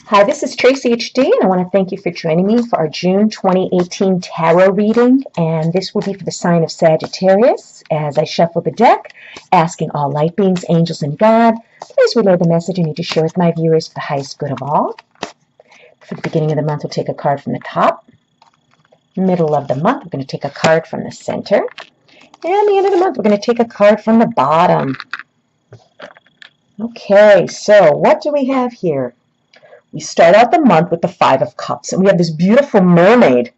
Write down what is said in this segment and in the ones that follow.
Hi, this is Tracy HD, and I want to thank you for joining me for our June 2018 tarot reading. And this will be for the sign of Sagittarius as I shuffle the deck, asking all light beings, angels, and God, please relay the message I need to share with my viewers for the highest good of all. For the beginning of the month, we'll take a card from the top. Middle of the month, we're going to take a card from the center. And the end of the month, we're going to take a card from the bottom. Okay, so what do we have here? We start out the month with the Five of Cups, and we have this beautiful mermaid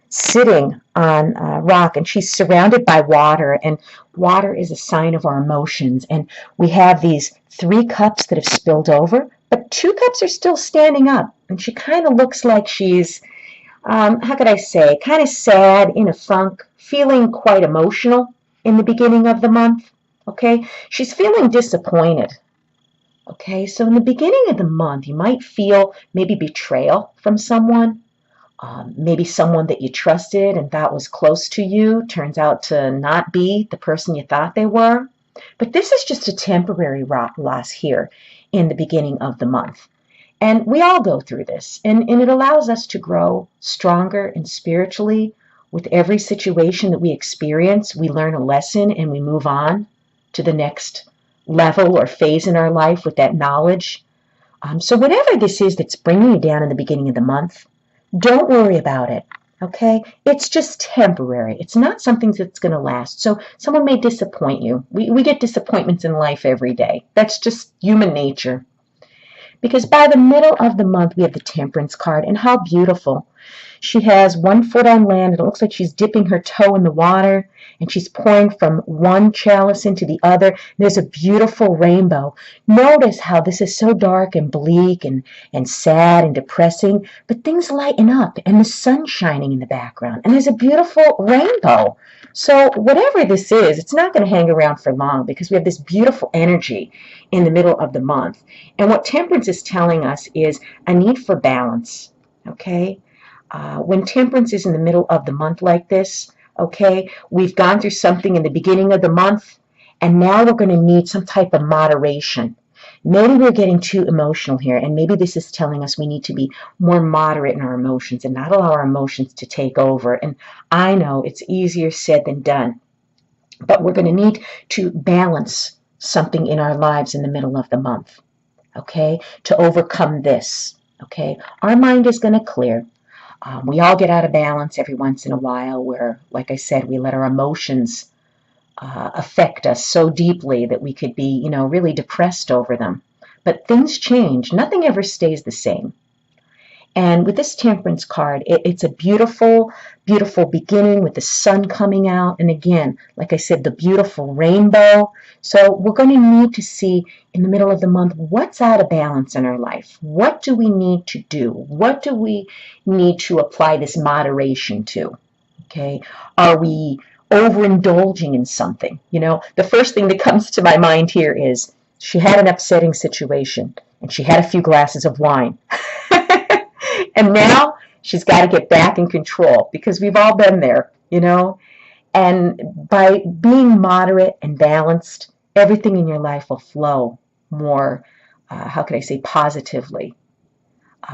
sitting on a rock, and she's surrounded by water, and water is a sign of our emotions. And we have these 3 cups that have spilled over, but 2 cups are still standing up, and she kind of looks like she's, how could I say, kind of sad, in a funk, feeling quite emotional in the beginning of the month, okay? She's feeling disappointed. Okay, so in the beginning of the month, you might feel maybe betrayal from someone, maybe someone that you trusted and thought was close to you turns out to not be the person you thought they were. But this is just a temporary loss here in the beginning of the month. And we all go through this, and it allows us to grow stronger and spiritually. With every situation that we experience, we learn a lesson and we move on to the next level or phase in our life with that knowledge. So whatever this is that's bringing you down in the beginning of the month, don't worry about it, okay? It's just temporary. It's not something that's going to last. So someone may disappoint you. We get disappointments in life every day. That's just human nature. Because by the middle of the month, we have the Temperance card, and how beautiful. She has 1 foot on land, and it looks like she's dipping her toe in the water, and she's pouring from one chalice into the other. There's a beautiful rainbow. Notice how this is so dark and bleak and sad and depressing, but things lighten up, and the sun's shining in the background, and there's a beautiful rainbow. So whatever this is, it's not going to hang around for long because we have this beautiful energy in the middle of the month. And what Temperance is telling us is a need for balance, okay? When Temperance is in the middle of the month like this, okay, we've gone through something in the beginning of the month, and now we're going to need some type of moderation. Maybe we're getting too emotional here, and maybe this is telling us we need to be more moderate in our emotions and not allow our emotions to take over. And I know it's easier said than done, but we're going to need to balance something in our lives in the middle of the month, okay, to overcome this, okay? Our mind is going to clear. We all get out of balance every once in a while where, like I said, we let our emotions affect us so deeply that we could be, really depressed over them. But things change. Nothing ever stays the same. And with this Temperance card, it's a beautiful, beautiful beginning with the sun coming out. And again, like I said, the beautiful rainbow. So we're going to need to see in the middle of the month what's out of balance in our life. What do we need to do? What do we need to apply this moderation to? Okay, are we overindulging in something? The first thing that comes to my mind here is she had an upsetting situation and she had a few glasses of wine. And now she's got to get back in control because we've all been there, And by being moderate and balanced, everything in your life will flow more, how could I say, positively.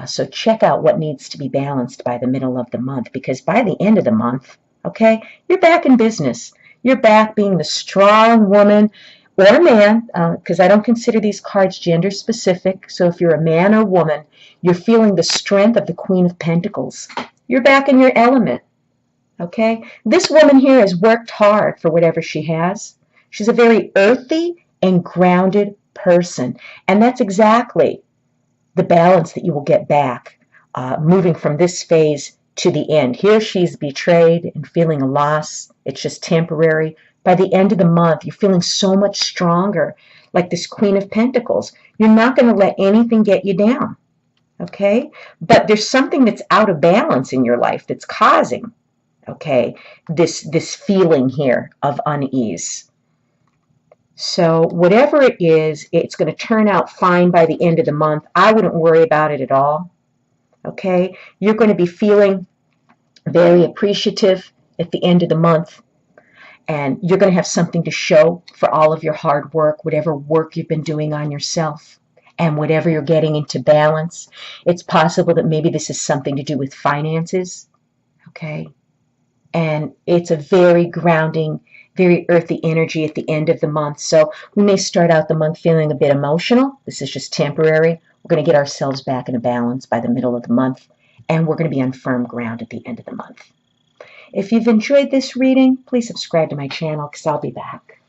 So check out what needs to be balanced by the middle of the month, because by the end of the month, okay, you're back in business. You're back being the strong woman or a man, because I don't consider these cards gender specific. So if you're a man or woman, you're feeling the strength of the Queen of Pentacles. You're back in your element, okay? This woman here has worked hard for whatever she has. She's a very earthy and grounded person, and that's exactly the balance that you will get back moving from this phase to the end. Here she's betrayed and feeling a loss. It's just temporary. By the end of the month, you're feeling so much stronger, like this Queen of Pentacles. You're not going to let anything get you down, okay? But there's something that's out of balance in your life that's causing, okay, this feeling here of unease. So whatever it is, it's going to turn out fine by the end of the month. I wouldn't worry about it at all, okay? You're going to be feeling very appreciative at the end of the month. And you're going to have something to show for all of your hard work, whatever work you've been doing on yourself. and whatever you're getting into balance. It's possible that maybe this is something to do with finances, okay? And it's a very grounding, very earthy energy at the end of the month. So we may start out the month feeling a bit emotional. This is just temporary. We're going to get ourselves back into balance by the middle of the month, and we're going to be on firm ground at the end of the month. If you've enjoyed this reading, please subscribe to my channel because I'll be back.